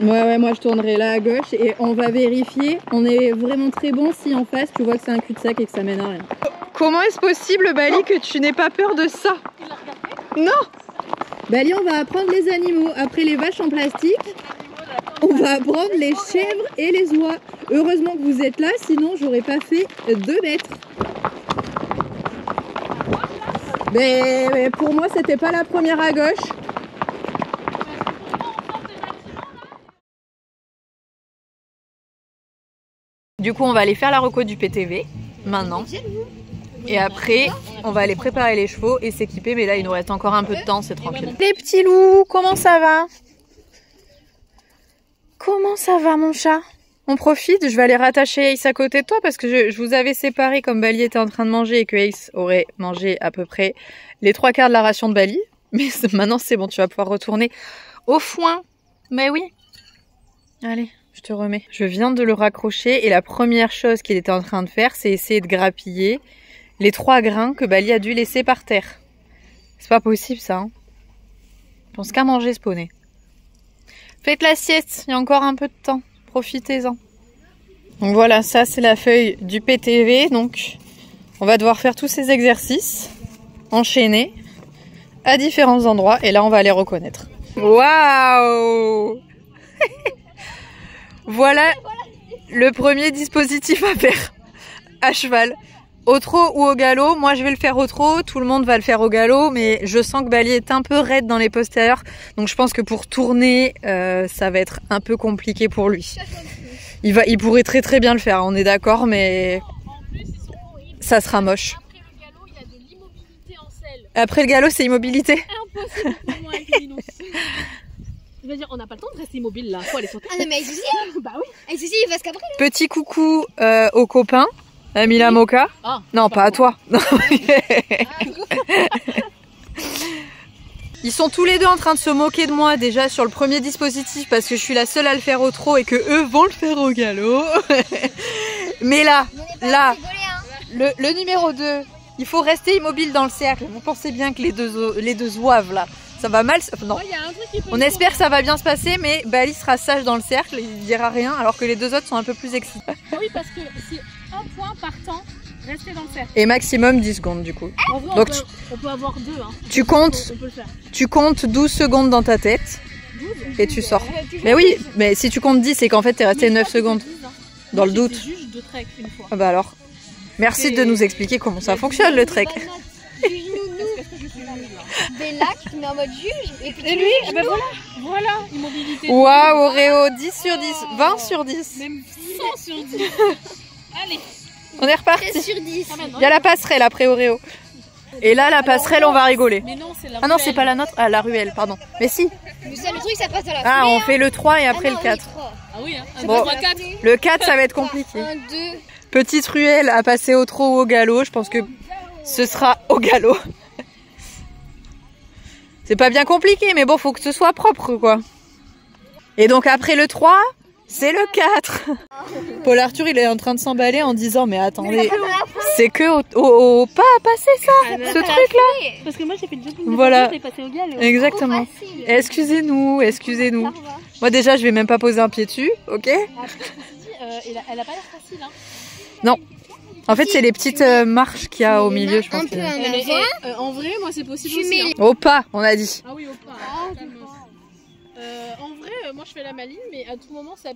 Ouais, moi je tournerai là à gauche et on va vérifier. On est vraiment très bon si en face tu vois que c'est un cul-de-sac et que ça mène à rien. Comment est-ce possible, Bali, que tu n'aies pas peur de ça? Non! Bali, on va apprendre les animaux. Après les vaches en plastique, on va apprendre les chèvres et les oies. Heureusement que vous êtes là, sinon j'aurais pas fait 2 mètres. Mais pour moi, c'était pas la première à gauche. Du coup, on va aller faire la reco du PTV maintenant. Et après, on va aller préparer les chevaux et s'équiper. Mais là, il nous reste encore un peu de temps, c'est tranquille. Les petits loups, comment ça va? Comment ça va, mon chat? On profite, je vais aller rattacher Ace à côté de toi parce que je vous avais séparé comme Bali était en train de manger et que Ace aurait mangé à peu près les 3/4 de la ration de Bali. Mais maintenant, c'est bon, tu vas pouvoir retourner au foin. Mais oui. Allez. Je te remets. Je viens de le raccrocher et la première chose qu'il était en train de faire, c'est essayer de grappiller les 3 grains que Bali a dû laisser par terre. C'est pas possible ça. Hein. Je pense qu'à manger ce poney. Faites la sieste, il y a encore un peu de temps. Profitez-en. Donc voilà, ça c'est la feuille du PTV. Donc on va devoir faire tous ces exercices enchaînés à différents endroits et là on va les reconnaître. Waouh! Voilà le premier dispositif à faire à cheval. Au trot ou au galop, moi je vais le faire au trot, tout le monde va le faire au galop, mais je sens que Bali est un peu raide dans les postérieurs, donc je pense que pour tourner, ça va être un peu compliqué pour lui. Il pourrait très très bien le faire, on est d'accord, mais ça sera moche. Après le galop, c'est immobilité. Impossible pour moi avec Linus. Je veux dire, on n'a pas le temps de rester immobile là, faut aller sauter. Ah non mais ici, bah oui. ici il va se cabrer. Petit coucou aux copains. Mila Moka. Ah, non, pas à toi. Ils sont tous les deux en train de se moquer de moi déjà sur le premier dispositif parce que je suis la seule à le faire au trot et que eux vont le faire au galop. Mais là, le numéro 2, il faut rester immobile dans le cercle. Vous pensez bien que les deux zouaves là, ça va mal. Non. On espère que ça va bien se passer, mais Bali sera sage dans le cercle, il dira rien, alors que les deux autres sont un peu plus excités. Oui, parce que c'est un point par temps, rester dans le cercle. Et maximum 10 secondes du coup. En vrai, donc on peut avoir 2. Hein. Tu comptes, on peut le faire. Tu comptes 12 secondes dans ta tête 12, et tu sors. Mais oui, mais si tu comptes 10, c'est qu'en fait t'es resté 9 secondes. 10, hein. Dans le doute. Juge de trek une fois. Ah bah alors, merci de nous expliquer comment ça fonctionne le trek. Bella qui te met en mode juge et puis lui, ben voilà, immobilité. Waouh, Oreo, 10 sur 10, 20 sur 10. Même 100 sur 10. Allez. On est reparti. 13 sur 10. Il y a la passerelle après Oreo. Et là, la passerelle, on va rigoler. Mais non, c'est la ah non, c'est pas la nôtre. Ah, la ruelle, pardon. Mais si. Mais ça, le truc, ça passe dans la Ah, foulée, on fait le 3 et après non, le 4. Ah oui, hein. Bon, 3, 4. le 4, ça va être compliqué. 1, 2. Petite ruelle à passer au trot ou au galop. Je pense que ce sera au galop. C'est pas bien compliqué, mais bon, faut que ce soit propre, quoi. Et donc après le 3, c'est le 4. Paul Arthur, il est en train de s'emballer en disant, mais attendez, c'est que au pas à passer ça, ce truc-là. Parce que moi, j'ai fait déjà une voilà. passé au galop. Exactement. Excusez-nous, excusez-nous. Moi déjà, je vais même pas poser un pied dessus, ok? Elle a pas l'air facile, hein. Non. En fait, c'est les petites marches qu'il y a au milieu, je pense. Un peu en avant. En vrai, moi, c'est possible aussi. Hein. Au pas, on a dit. Ah oui, au pas. En vrai, moi, je fais la maline, mais à tout moment, ça...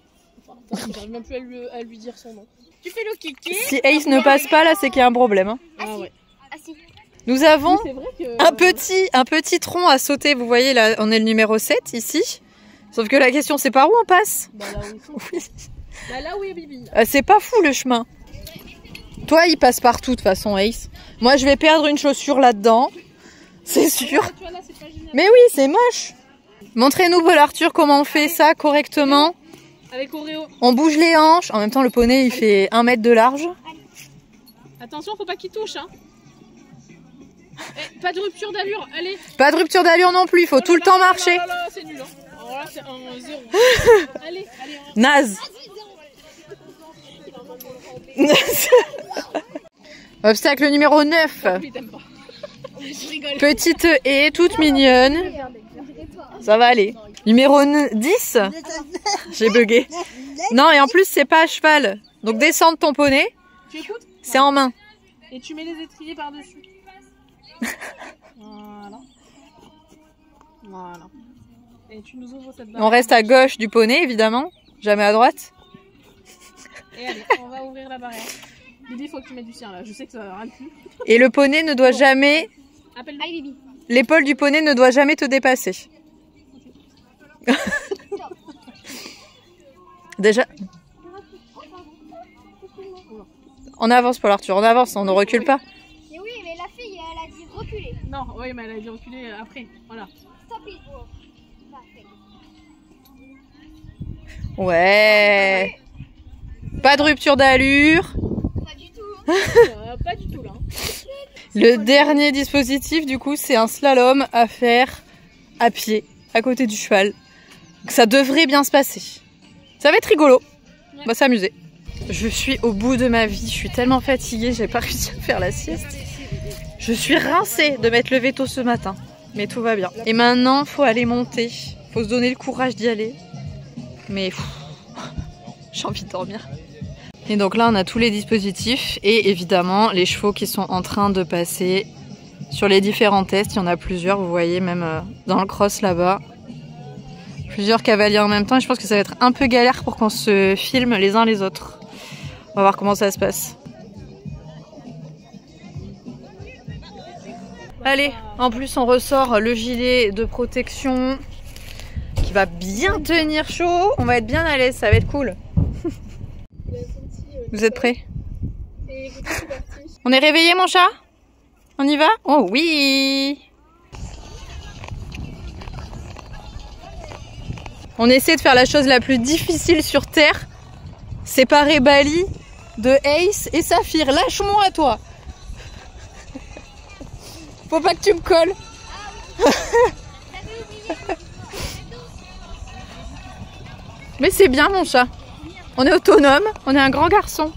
Enfin, j'arrive même plus à lui dire son nom. Tu fais le kéké. Si Ace ne passe pas, là, c'est qu'il y a un problème. Hein. Ah ouais. Ah si. Nous avons oui, que, un petit tronc à sauter. Vous voyez, là, on est le numéro 7, ici. Sauf que la question, c'est par où on passe? Bah là où ils sont. Oui. Bah là où est Bibi. C'est pas fou, le chemin. Toi, il passe partout, de toute façon, Ace. Moi, je vais perdre une chaussure là-dedans. C'est sûr. Tu vois, là, c'est pas génial. Mais oui, c'est moche. Montrez-nous, Paul Arthur, comment on fait ça correctement. Avec Oreo. On bouge les hanches. En même temps, le poney, il fait 1 mètre de large. Attention, faut pas qu'il touche, hein. Pas de rupture d'allure, allez. Pas de rupture d'allure non plus, il faut tout le temps marcher. C'est nul, hein. Alors là, c'est un 0. Allez, allez. Naze. Obstacle numéro 9. Petite haie, toute mignonne. Ça va aller. Numéro 10. J'ai bugué. Non, et en plus, c'est pas à cheval. Donc descendre ton poney, Tu écoutes? c'est en main. Et tu mets les étriers par-dessus. Voilà. Voilà. Et tu nous ouvres cette barre. On reste à gauche du poney, évidemment. Jamais à droite. Et allez, on va ouvrir la barrière. Lily, il faut que tu mettes du sien là. Je sais que ça va ras le cul. Et le poney ne doit jamais... Appelle-le. Allez, Bibi. L'épaule du poney ne doit jamais te dépasser. Déjà... On avance, Paul Arthur, on avance, on ne recule pas. Mais oui, mais la fille, elle a dit reculer. Non, oui, mais elle a dit reculer après. Voilà. Stop it. Parfait. Ouais. Pas de rupture d'allure. Pas du tout. Pas du tout là. Le dernier dispositif, du coup, c'est un slalom à faire à pied, à côté du cheval. Donc, ça devrait bien se passer. Ça va être rigolo. On va s'amuser. Je suis au bout de ma vie. Je suis tellement fatiguée, j'ai pas réussi à faire la sieste. Je suis rincée de m'être levée tôt ce matin. Mais tout va bien. Et maintenant, faut aller monter. Faut se donner le courage d'y aller. Mais j'ai envie de dormir. Et donc là, on a tous les dispositifs et évidemment les chevaux qui sont en train de passer sur les différents tests. Il y en a plusieurs, vous voyez même dans le cross là-bas. Plusieurs cavaliers en même temps et je pense que ça va être un peu galère pour qu'on se filme les uns les autres. On va voir comment ça se passe. Allez, en plus on ressort le gilet de protection qui va bien tenir chaud. On va être bien à l'aise, ça va être cool. Vous êtes prêts? On est réveillé mon chat? On y va? Oh oui! On essaie de faire la chose la plus difficile sur Terre. Séparer Bali de Ace et Saphir. Lâche-moi à toi! Faut pas que tu me colles! Mais c'est bien mon chat. On est autonome, on est un grand garçon.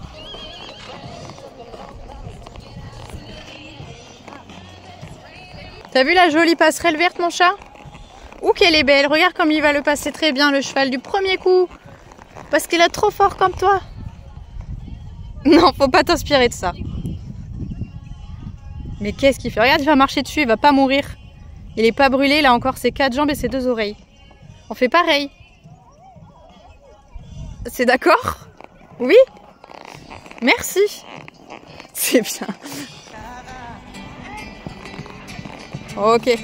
T'as vu la jolie passerelle verte mon chat? Ouh qu'elle est belle, regarde comme il va le passer très bien le cheval du premier coup. Parce qu'il est trop fort comme toi. Non, faut pas t'inspirer de ça. Mais qu'est-ce qu'il fait? Regarde, il va marcher dessus, il va pas mourir. Il est pas brûlé, il a encore ses 4 jambes et ses 2 oreilles. On fait pareil. C'est d'accord? Oui? Merci. C'est bien. Ok.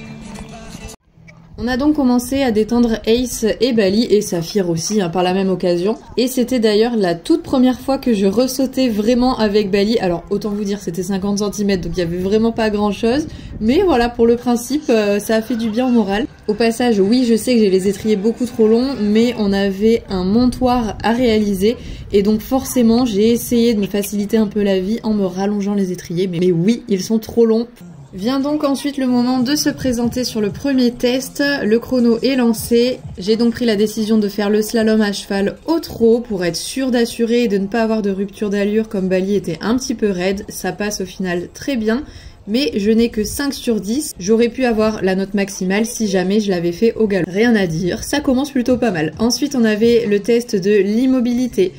On a donc commencé à détendre Ace et Bali et Saphir aussi par la même occasion. Et c'était d'ailleurs la toute première fois que je ressautais vraiment avec Bali. Alors autant vous dire c'était 50 cm donc il y avait vraiment pas grand chose. Mais voilà pour le principe ça a fait du bien au moral. Au passage oui je sais que j'ai les étriers beaucoup trop longs mais on avait un montoir à réaliser. Et donc forcément j'ai essayé de me faciliter un peu la vie en me rallongeant les étriers. Mais oui ils sont trop longs. Vient donc ensuite le moment de se présenter sur le premier test. Le chrono est lancé. J'ai donc pris la décision de faire le slalom à cheval au trot pour être sûr d'assurer et de ne pas avoir de rupture d'allure comme Bali était un petit peu raide. Ça passe au final très bien. Mais je n'ai que 5 sur 10. J'aurais pu avoir la note maximale si jamais je l'avais fait au galop. Rien à dire, ça commence plutôt pas mal. Ensuite on avait le test de l'immobilité.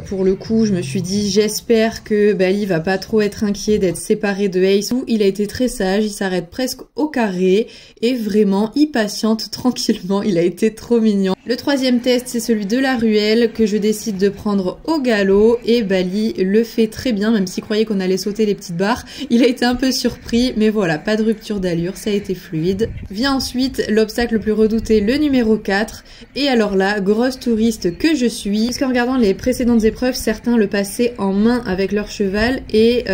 Pour le coup, je me suis dit, j'espère que Bali va pas trop être inquiet d'être séparé de Ace. Il a été très sage, il s'arrête presque au carré et vraiment, il patiente tranquillement, il a été trop mignon. Le troisième test, c'est celui de la ruelle que je décide de prendre au galop et Bali le fait très bien, même s'il croyait qu'on allait sauter les petites barres. Il a été un peu surpris, mais voilà, pas de rupture d'allure, ça a été fluide. Vient ensuite l'obstacle le plus redouté, le numéro 4. Et alors là, grosse touriste que je suis, parce qu'en regardant les précédentes épreuves, certains le passaient en main avec leur cheval et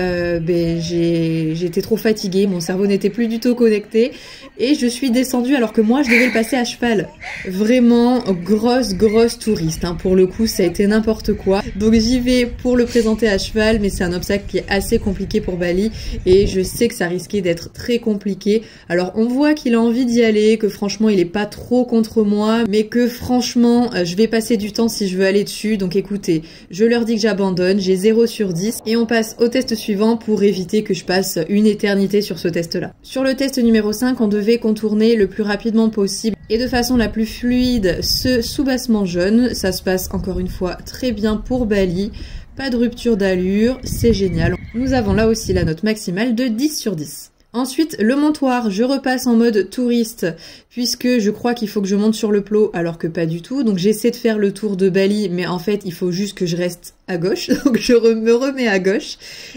j'étais trop fatiguée, mon cerveau n'était plus du tout connecté et je suis descendue alors que moi je devais le passer à cheval. Vraiment grosse touriste, hein. Pour le coup ça a été n'importe quoi. Donc j'y vais pour le présenter à cheval mais c'est un obstacle qui est assez compliqué pour Bali et je sais que ça risquait d'être très compliqué. Alors on voit qu'il a envie d'y aller, que franchement il est pas trop contre moi mais que franchement je vais passer du temps si je veux aller dessus. Donc écoutez, je leur dis que j'abandonne, j'ai 0 sur 10 et on passe au test suivant pour éviter que je passe une éternité sur ce test là. Sur le test numéro 5 on devait contourner le plus rapidement possible et de façon la plus fluide ce soubassement jaune. Ça se passe encore une fois très bien pour Bali. Pas de rupture d'allure, c'est génial. Nous avons là aussi la note maximale de 10 sur 10. Ensuite, le montoir, je repasse en mode touriste puisque je crois qu'il faut que je monte sur le plot alors que pas du tout. Donc j'essaie de faire le tour de Bali mais en fait il faut juste que je reste à gauche. Donc je me remets à gauche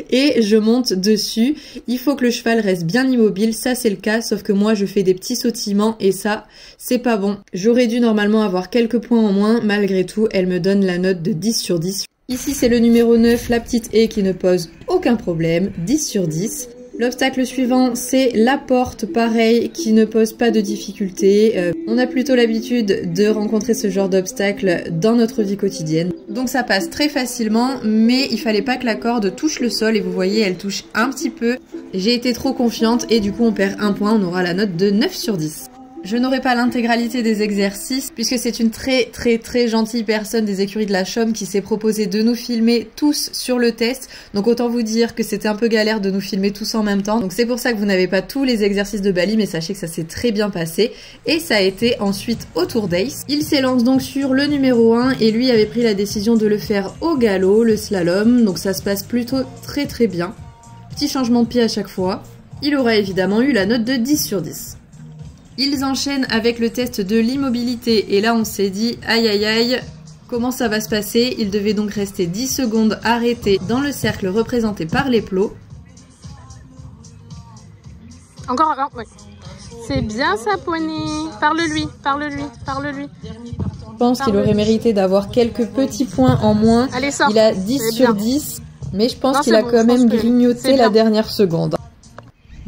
et je monte dessus. Il faut que le cheval reste bien immobile, ça c'est le cas, sauf que moi je fais des petits sautillements et ça c'est pas bon. J'aurais dû normalement avoir quelques points en moins, malgré tout elle me donne la note de 10 sur 10. Ici c'est le numéro 9, la petite haie qui ne pose aucun problème, 10 sur 10. L'obstacle suivant, c'est la porte, pareil, qui ne pose pas de difficulté. On a plutôt l'habitude de rencontrer ce genre d'obstacle dans notre vie quotidienne. Donc ça passe très facilement, mais il fallait pas que la corde touche le sol, et vous voyez, elle touche un petit peu. J'ai été trop confiante, et du coup on perd un point, on aura la note de 9 sur 10. Je n'aurai pas l'intégralité des exercices puisque c'est une très gentille personne des écuries de la Chaume qui s'est proposé de nous filmer tous sur le test. Donc autant vous dire que c'était un peu galère de nous filmer tous en même temps. Donc c'est pour ça que vous n'avez pas tous les exercices de Bali, mais sachez que ça s'est très bien passé. Et ça a été ensuite au tour d'Ace. Il s'élance donc sur le numéro 1 et lui avait pris la décision de le faire au galop, le slalom. Donc ça se passe plutôt très bien. Petit changement de pied à chaque fois. Il aura évidemment eu la note de 10 sur 10. Ils enchaînent avec le test de l'immobilité et là on s'est dit aïe aïe aïe, comment ça va se passer? Il devait donc rester 10 secondes arrêté dans le cercle représenté par les plots. Encore, oui. C'est bien ça, Poney. Parle-lui. Je pense qu'il aurait mérité d'avoir quelques petits points en moins. Allez, sors. Il a 10 sur 10, mais je pense qu'il a quand même grignoté la dernière seconde.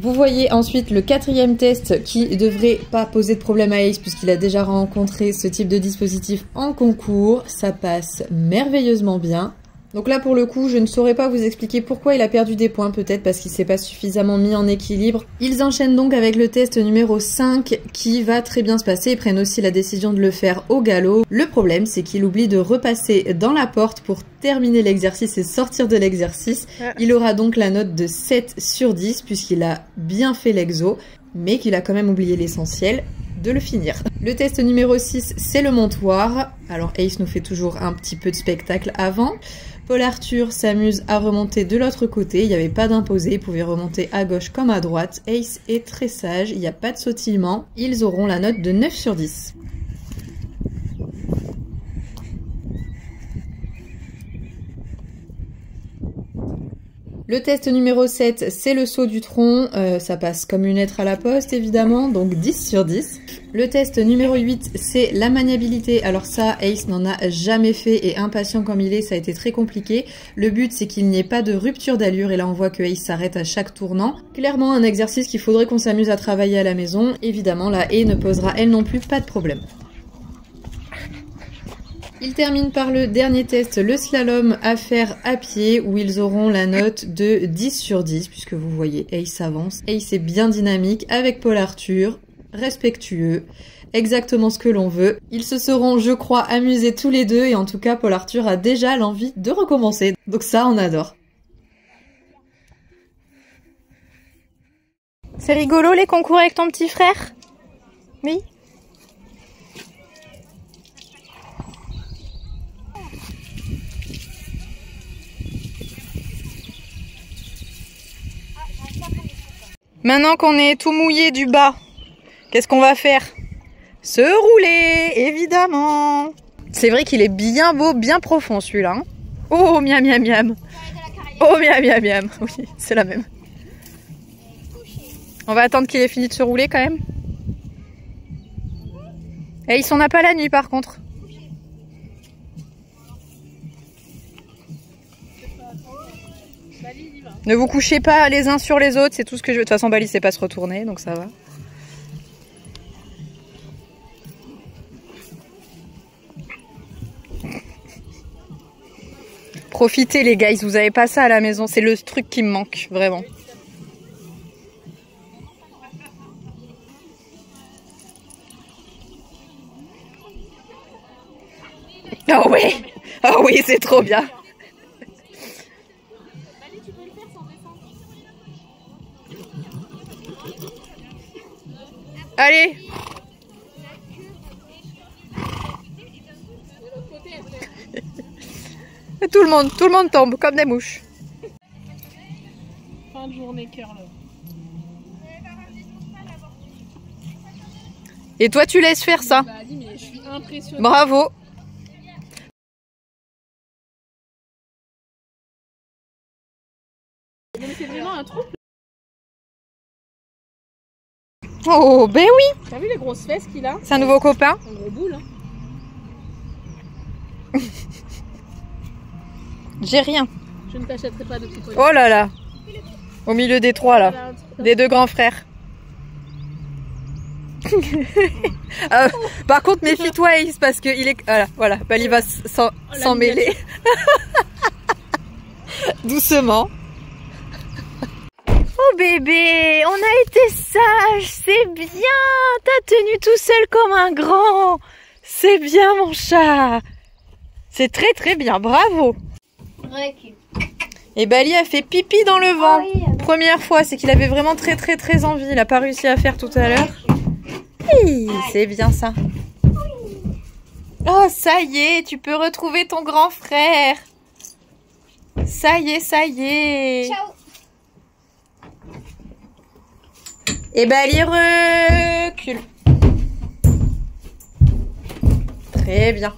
Vous voyez ensuite le quatrième test qui devrait pas poser de problème à Ace puisqu'il a déjà rencontré ce type de dispositif en concours. Ça passe merveilleusement bien. Donc là pour le coup je ne saurais pas vous expliquer pourquoi il a perdu des points, peut-être parce qu'il s'est pas suffisamment mis en équilibre. Ils enchaînent donc avec le test numéro 5 qui va très bien se passer. Ils prennent aussi la décision de le faire au galop. Le problème c'est qu'il oublie de repasser dans la porte pour terminer l'exercice et sortir de l'exercice. Il aura donc la note de 7 sur 10 puisqu'il a bien fait l'exo mais qu'il a quand même oublié l'essentiel, de le finir. Le test numéro 6 c'est le montoir. Alors Ace nous fait toujours un petit peu de spectacle avant. Paul Arthur s'amuse à remonter de l'autre côté, il n'y avait pas d'imposé, il pouvait remonter à gauche comme à droite. Ace est très sage, il n'y a pas de sautillement. Ils auront la note de 9 sur 10. Le test numéro 7, c'est le saut du tronc. Ça passe comme une lettre à la poste, évidemment, donc 10 sur 10. Le test numéro 8, c'est la maniabilité. Alors ça, Ace n'en a jamais fait et impatient comme il est, ça a été très compliqué. Le but, c'est qu'il n'y ait pas de rupture d'allure et là, on voit que Ace s'arrête à chaque tournant. Clairement, un exercice qu'il faudrait qu'on s'amuse à travailler à la maison. Évidemment, la haie ne posera, elle non plus, pas de problème. Ils terminent par le dernier test, le slalom à faire à pied, où ils auront la note de 10 sur 10, puisque vous voyez, Ace avance. Ace est bien dynamique avec Paul Arthur, respectueux, exactement ce que l'on veut. Ils se seront, je crois, amusés tous les deux, et en tout cas, Paul Arthur a déjà l'envie de recommencer. Donc ça, on adore. C'est rigolo les concours avec ton petit frère? Oui. Maintenant qu'on est tout mouillé du bas, qu'est-ce qu'on va faire? Se rouler, évidemment. C'est vrai qu'il est bien beau, bien profond celui-là. Hein, oh, miam, miam, miam. Oh, miam, miam, miam. Oui, c'est la même. On va attendre qu'il ait fini de se rouler quand même. Et il s'en a pas la nuit par contre. Ne vous couchez pas les uns sur les autres, c'est tout ce que je veux. De toute façon, Bali sait pas se retourner, donc ça va. Profitez les guys, vous avez pas ça à la maison, c'est le truc qui me manque, vraiment. Oh oui, oh oui, c'est trop bien. Allez. Tout le monde tombe comme des mouches. Fin de journée, cœur là. Et toi, tu laisses faire ça. Bah, Ali, mais je suis impressionnée. Bravo. Mais c'est vraiment un trou. Oh, ben oui. T'as vu les grosses fesses qu'il a? C'est un nouveau copain. Un gros boule. Hein. J'ai rien. Je ne t'achèterai pas de petits poignets. Oh là là. Au milieu des trois là. Des deux grands frères. Par contre, méfie-toi Ace parce que il est... Voilà, Bali va s'en mêler. Doucement. Oh bébé, on a été sage, c'est bien. T'as tenu tout seul comme un grand. C'est bien mon chat. C'est très très bien, bravo. Recule. Et Bali a fait pipi dans le vent. Ah oui. Première fois, c'est qu'il avait vraiment très très très envie. Il a pas réussi à faire tout à l'heure. Oui, c'est bien ça. Oh, ça y est, tu peux retrouver ton grand frère. Ça y est, ça y est. Ciao. Et Bali recule. Très bien.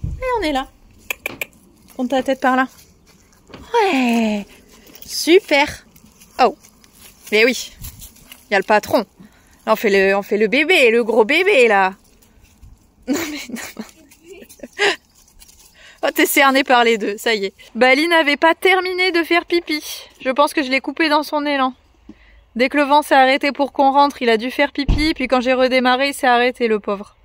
Et on est là. Tourne ta tête par là. Ouais. Super. Oh. Mais oui. Il y a le patron. Là, on fait le bébé, le gros bébé, là. Non, mais non. Oh, t'es cerné par les deux, ça y est. Bali n'avait pas terminé de faire pipi. Je pense que je l'ai coupé dans son élan. Dès que le vent s'est arrêté pour qu'on rentre, il a dû faire pipi. Puis quand j'ai redémarré, il s'est arrêté, le pauvre.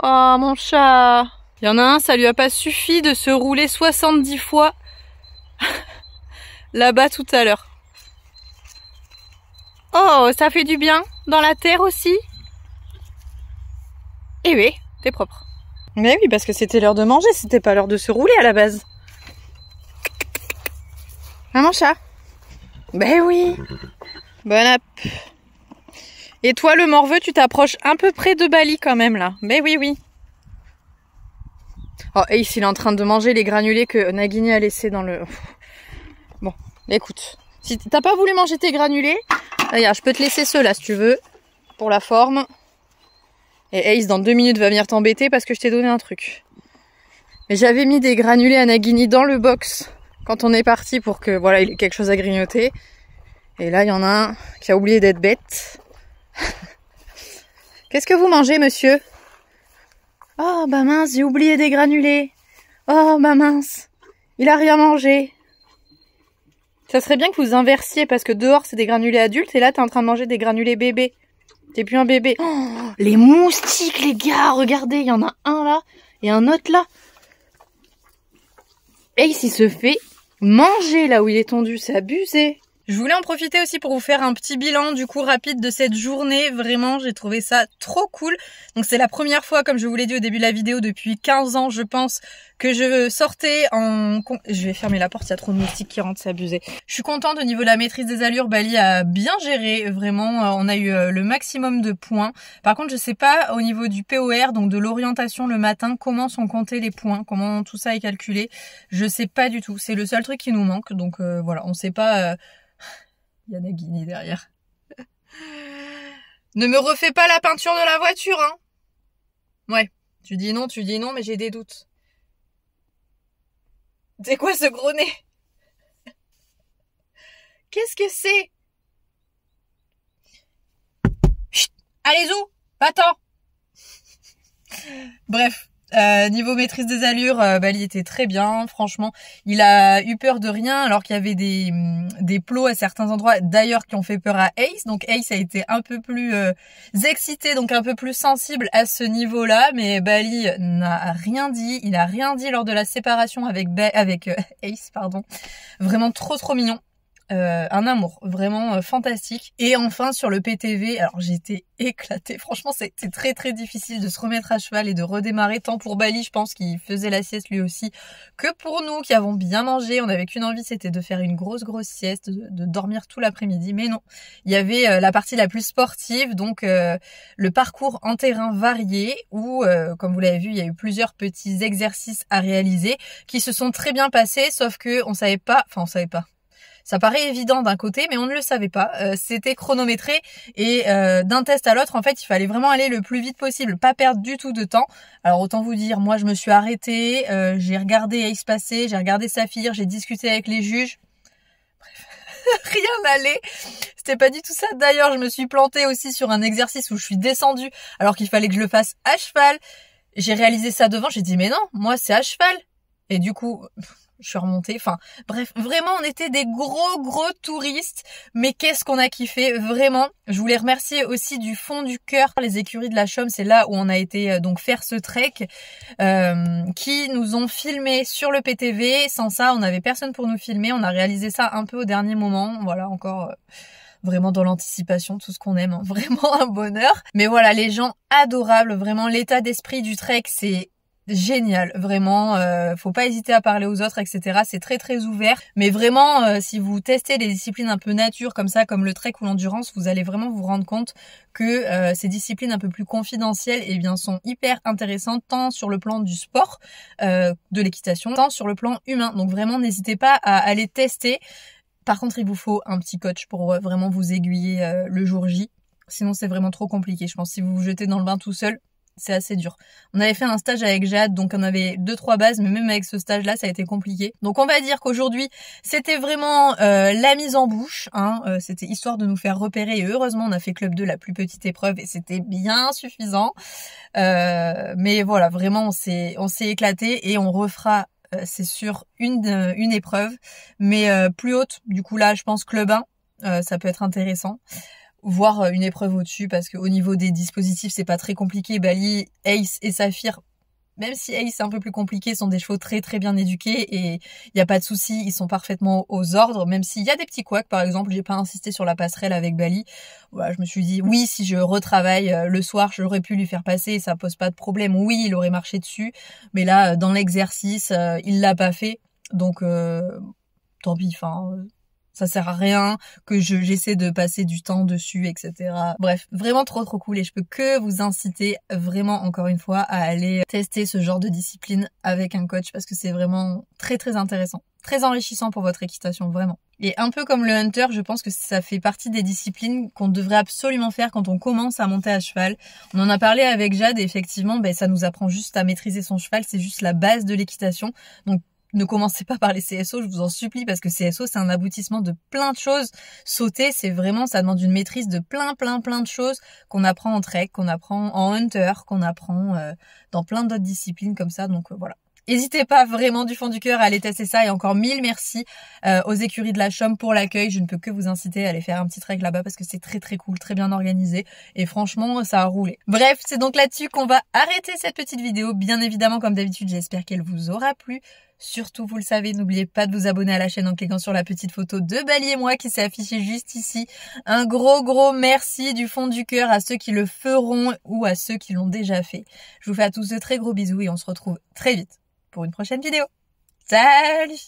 Oh, mon chat. Il y en a un, ça lui a pas suffi de se rouler 70 fois là-bas tout à l'heure. Oh, ça fait du bien dans la terre aussi. Eh oui, t'es propre. Mais oui, parce que c'était l'heure de manger, c'était pas l'heure de se rouler à la base. Ah, mon chat. Ben oui. Bon app. Et toi, le morveux, tu t'approches un peu près de Bali quand même, là. Ben oui, oui. Oh, Ace, il est en train de manger les granulés que Nagini a laissés dans le... Bon, écoute. Si t'as pas voulu manger tes granulés, regarde, je peux te laisser ceux-là si tu veux. Pour la forme. Et Ace, dans 2 minutes, va venir t'embêter parce que je t'ai donné un truc. Mais j'avais mis des granulés à Nagini dans le box quand on est parti pour que, voilà, il ait quelque chose à grignoter. Et là, il y en a un qui a oublié d'être bête. Qu'est-ce que vous mangez, monsieur? Oh, bah mince, j'ai oublié des granulés. Oh, bah mince, il a rien mangé. Ça serait bien que vous inversiez parce que dehors, c'est des granulés adultes et là, t'es en train de manger des granulés bébés. T'es plus un bébé. Oh, les moustiques, les gars, regardez, il y en a un là et un autre là. Ace, il se fait manger là où il est tondu, c'est abusé. Je voulais en profiter aussi pour vous faire un petit bilan du coup rapide de cette journée. Vraiment, j'ai trouvé ça trop cool. Donc c'est la première fois, comme je vous l'ai dit au début de la vidéo, depuis 15 ans je pense, que je sortais en... Je vais fermer la porte, il y a trop de moustiques qui rentrent, c'est abusé. Je suis contente au niveau de la maîtrise des allures, Bali a bien géré, vraiment. On a eu le maximum de points. Par contre, je sais pas au niveau du POR, donc de l'orientation le matin, comment sont comptés les points, comment tout ça est calculé. Je sais pas du tout, c'est le seul truc qui nous manque. Donc voilà, on sait pas... Il y a Nagini derrière. Ne me refais pas la peinture de la voiture, hein. Ouais, tu dis non, mais j'ai des doutes. C'est quoi ce gros nez? Qu'est-ce que c'est? Chut, allez où? Va-t'en. Bref. Niveau maîtrise des allures, Bali était très bien, franchement. Il a eu peur de rien alors qu'il y avait des plots à certains endroits, d'ailleurs qui ont fait peur à Ace. Donc Ace a été un peu plus excité, donc un peu plus sensible à ce niveau-là. Mais Bali n'a rien dit, il a rien dit lors de la séparation avec Ace, pardon. Vraiment trop mignon. un amour, vraiment fantastique. Et enfin sur le PTV, alors j'étais éclatée, franchement c'était très très difficile de se remettre à cheval et de redémarrer, tant pour Bali, je pense qu'il faisait la sieste lui aussi, que pour nous qui avons bien mangé. On avait qu'une envie, c'était de faire une grosse sieste, de dormir tout l'après-midi, mais non, il y avait la partie la plus sportive, donc le parcours en terrain varié, où comme vous l'avez vu, il y a eu plusieurs petits exercices à réaliser qui se sont très bien passés, sauf que on savait pas. Ça paraît évident d'un côté, mais on ne le savait pas. C'était chronométré et d'un test à l'autre, en fait, il fallait vraiment aller le plus vite possible, pas perdre du tout de temps. Alors autant vous dire, moi je me suis arrêtée, j'ai regardé Ace passer, j'ai regardé Saphir, j'ai discuté avec les juges. Bref, rien n'allait. C'était pas du tout ça. D'ailleurs, je me suis plantée aussi sur un exercice où je suis descendue alors qu'il fallait que je le fasse à cheval. J'ai réalisé ça devant, j'ai dit mais non, moi c'est à cheval. Et du coup, je suis remontée. Enfin, bref, vraiment, on était des gros touristes. Mais qu'est-ce qu'on a kiffé, vraiment. Je voulais remercier aussi du fond du cœur les écuries de la Chaume. C'est là où on a été donc faire ce trek, qui nous ont filmé sur le PTV. Sans ça, on n'avait personne pour nous filmer. On a réalisé ça un peu au dernier moment. Voilà, encore vraiment dans l'anticipation, tout ce qu'on aime, hein. Vraiment un bonheur. Mais voilà, les gens adorables. Vraiment, l'état d'esprit du trek, c'est génial, vraiment, faut pas hésiter à parler aux autres, etc. C'est très ouvert, mais vraiment, si vous testez les disciplines un peu nature comme ça, comme le trek ou l'endurance, vous allez vraiment vous rendre compte que ces disciplines un peu plus confidentielles, eh bien, sont hyper intéressantes, tant sur le plan du sport, de l'équitation, tant sur le plan humain. Donc vraiment, n'hésitez pas à aller tester. Par contre, il vous faut un petit coach pour vraiment vous aiguiller le jour J. Sinon, c'est vraiment trop compliqué. Je pense que si vous vous jetez dans le bain tout seul, c'est assez dur. On avait fait un stage avec Jade, donc on avait 2-3 bases, mais même avec ce stage-là, ça a été compliqué. Donc on va dire qu'aujourd'hui, c'était vraiment la mise en bouche, hein. C'était histoire de nous faire repérer, et heureusement, on a fait Club 2, la plus petite épreuve, et c'était bien suffisant. Mais voilà, vraiment, on s'est éclaté, et on refera, c'est sûr, une épreuve, mais plus haute. Du coup là, je pense Club 1, ça peut être intéressant. Voir une épreuve au-dessus, parce qu'au niveau des dispositifs, c'est pas très compliqué. Bali, Ace et Saphir, même si Ace c'est un peu plus compliqué, sont des chevaux très bien éduqués et il y a pas de souci, ils sont parfaitement aux ordres, même s'il y a des petits couacs. Par exemple, j'ai pas insisté sur la passerelle avec Bali. Voilà, je me suis dit, oui, si je retravaille le soir, j'aurais pu lui faire passer, ça pose pas de problème. Oui, il aurait marché dessus, mais là, dans l'exercice, il l'a pas fait, donc tant pis, enfin... ça sert à rien que j'essaie de passer du temps dessus, etc. Bref, vraiment trop cool, et je peux que vous inciter vraiment encore une fois à aller tester ce genre de discipline avec un coach, parce que c'est vraiment très intéressant, très enrichissant pour votre équitation, vraiment. Et un peu comme le hunter, je pense que ça fait partie des disciplines qu'on devrait absolument faire quand on commence à monter à cheval. On en a parlé avec Jade et effectivement, ça nous apprend juste à maîtriser son cheval, c'est juste la base de l'équitation. Donc ne commencez pas par les CSO, je vous en supplie, parce que CSO, c'est un aboutissement de plein de choses. Sauter, c'est vraiment, ça demande une maîtrise de plein de choses qu'on apprend en trek, qu'on apprend en hunter, qu'on apprend dans plein d'autres disciplines comme ça. Donc voilà. N'hésitez pas vraiment du fond du cœur à aller tester ça, et encore 1000 merci aux écuries de la Chaume pour l'accueil. Je ne peux que vous inciter à aller faire un petit trek là-bas, parce que c'est très cool, très bien organisé, et franchement ça a roulé. Bref, c'est donc là-dessus qu'on va arrêter cette petite vidéo. Bien évidemment, comme d'habitude, j'espère qu'elle vous aura plu. Surtout, vous le savez, n'oubliez pas de vous abonner à la chaîne en cliquant sur la petite photo de Bali et moi qui s'est affichée juste ici. Un gros merci du fond du cœur à ceux qui le feront ou à ceux qui l'ont déjà fait. Je vous fais à tous de très gros bisous et on se retrouve très vite pour une prochaine vidéo. Salut!